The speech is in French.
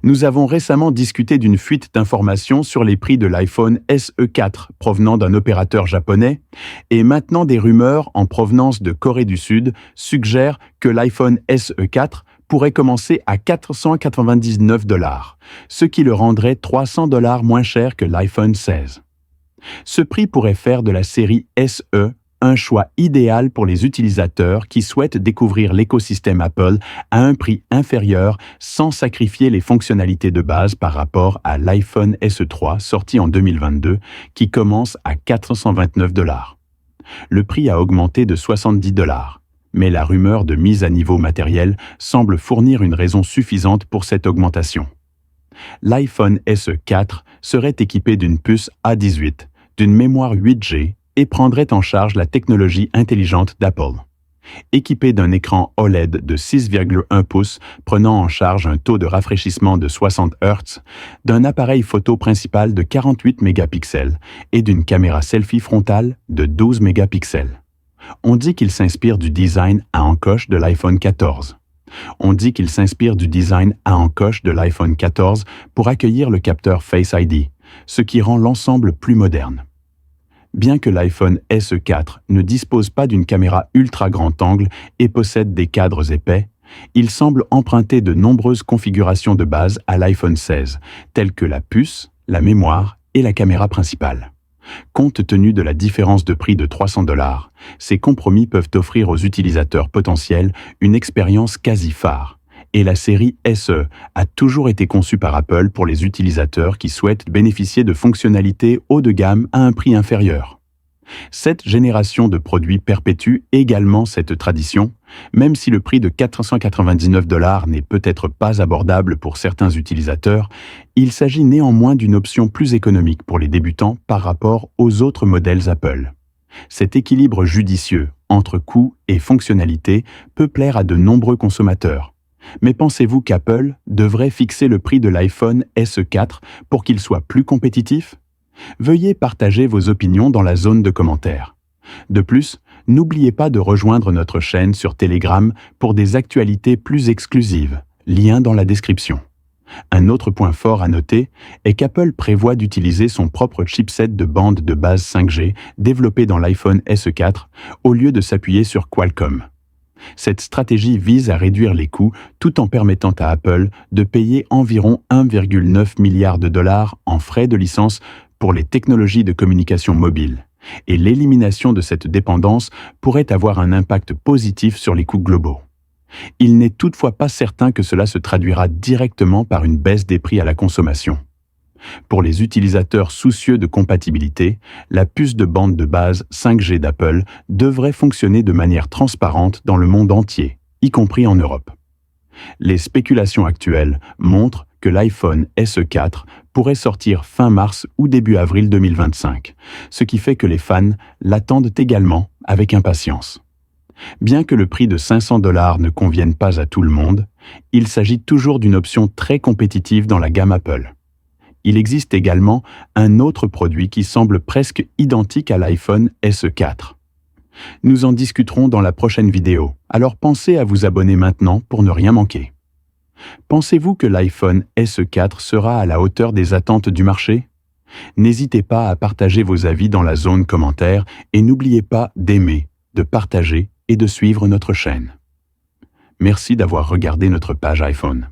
Nous avons récemment discuté d'une fuite d'informations sur les prix de l'iPhone SE4 provenant d'un opérateur japonais, et maintenant des rumeurs en provenance de Corée du Sud suggèrent que l'iPhone SE4 pourrait commencer à 499 $, ce qui le rendrait 300 $ moins cher que l'iPhone 16. Ce prix pourrait faire de la série SE un choix idéal pour les utilisateurs qui souhaitent découvrir l'écosystème Apple à un prix inférieur sans sacrifier les fonctionnalités de base par rapport à l'iPhone SE3 sorti en 2022 qui commence à 429 $. Le prix a augmenté de 70 $, mais la rumeur de mise à niveau matériel semble fournir une raison suffisante pour cette augmentation. L'iPhone SE4 serait équipé d'une puce A18, d'une mémoire 8G et prendrait en charge la technologie intelligente d'Apple. Équipé d'un écran OLED de 6,1 pouces prenant en charge un taux de rafraîchissement de 60 Hz, d'un appareil photo principal de 48 mégapixels et d'une caméra selfie frontale de 12 mégapixels. On dit qu'il s'inspire du design à encoche de l'iPhone 14. On dit qu'il s'inspire du design à encoche de l'iPhone 14 pour accueillir le capteur Face ID, ce qui rend l'ensemble plus moderne. Bien que l'iPhone SE4 ne dispose pas d'une caméra ultra grand angle et possède des cadres épais, il semble emprunter de nombreuses configurations de base à l'iPhone 16, telles que la puce, la mémoire et la caméra principale. Compte tenu de la différence de prix de 300 $, ces compromis peuvent offrir aux utilisateurs potentiels une expérience quasi phare. Et la série SE a toujours été conçue par Apple pour les utilisateurs qui souhaitent bénéficier de fonctionnalités haut de gamme à un prix inférieur. Cette génération de produits perpétue également cette tradition, même si le prix de 499 $ n'est peut-être pas abordable pour certains utilisateurs, il s'agit néanmoins d'une option plus économique pour les débutants par rapport aux autres modèles Apple. Cet équilibre judicieux entre coût et fonctionnalité peut plaire à de nombreux consommateurs. Mais pensez-vous qu'Apple devrait fixer le prix de l'iPhone SE4 pour qu'il soit plus compétitif? Veuillez partager vos opinions dans la zone de commentaires. De plus, n'oubliez pas de rejoindre notre chaîne sur Telegram pour des actualités plus exclusives, lien dans la description. Un autre point fort à noter est qu'Apple prévoit d'utiliser son propre chipset de bande de base 5G développé dans l'iPhone SE4 au lieu de s'appuyer sur Qualcomm. Cette stratégie vise à réduire les coûts tout en permettant à Apple de payer environ 1,9 milliard de $ en frais de licence pour les technologies de communication mobile. Et l'élimination de cette dépendance pourrait avoir un impact positif sur les coûts globaux. Il n'est toutefois pas certain que cela se traduira directement par une baisse des prix à la consommation. Pour les utilisateurs soucieux de compatibilité, la puce de bande de base 5G d'Apple devrait fonctionner de manière transparente dans le monde entier, y compris en Europe. Les spéculations actuelles montrent que l'iPhone SE4 pourrait sortir fin mars ou début avril 2025, ce qui fait que les fans l'attendent également avec impatience. Bien que le prix de 500 $ ne convienne pas à tout le monde, il s'agit toujours d'une option très compétitive dans la gamme Apple. Il existe également un autre produit qui semble presque identique à l'iPhone SE4. Nous en discuterons dans la prochaine vidéo, alors pensez à vous abonner maintenant pour ne rien manquer. Pensez-vous que l'iPhone SE4 sera à la hauteur des attentes du marché? N'hésitez pas à partager vos avis dans la zone commentaire et n'oubliez pas d'aimer, de partager et de suivre notre chaîne. Merci d'avoir regardé notre page iPhone.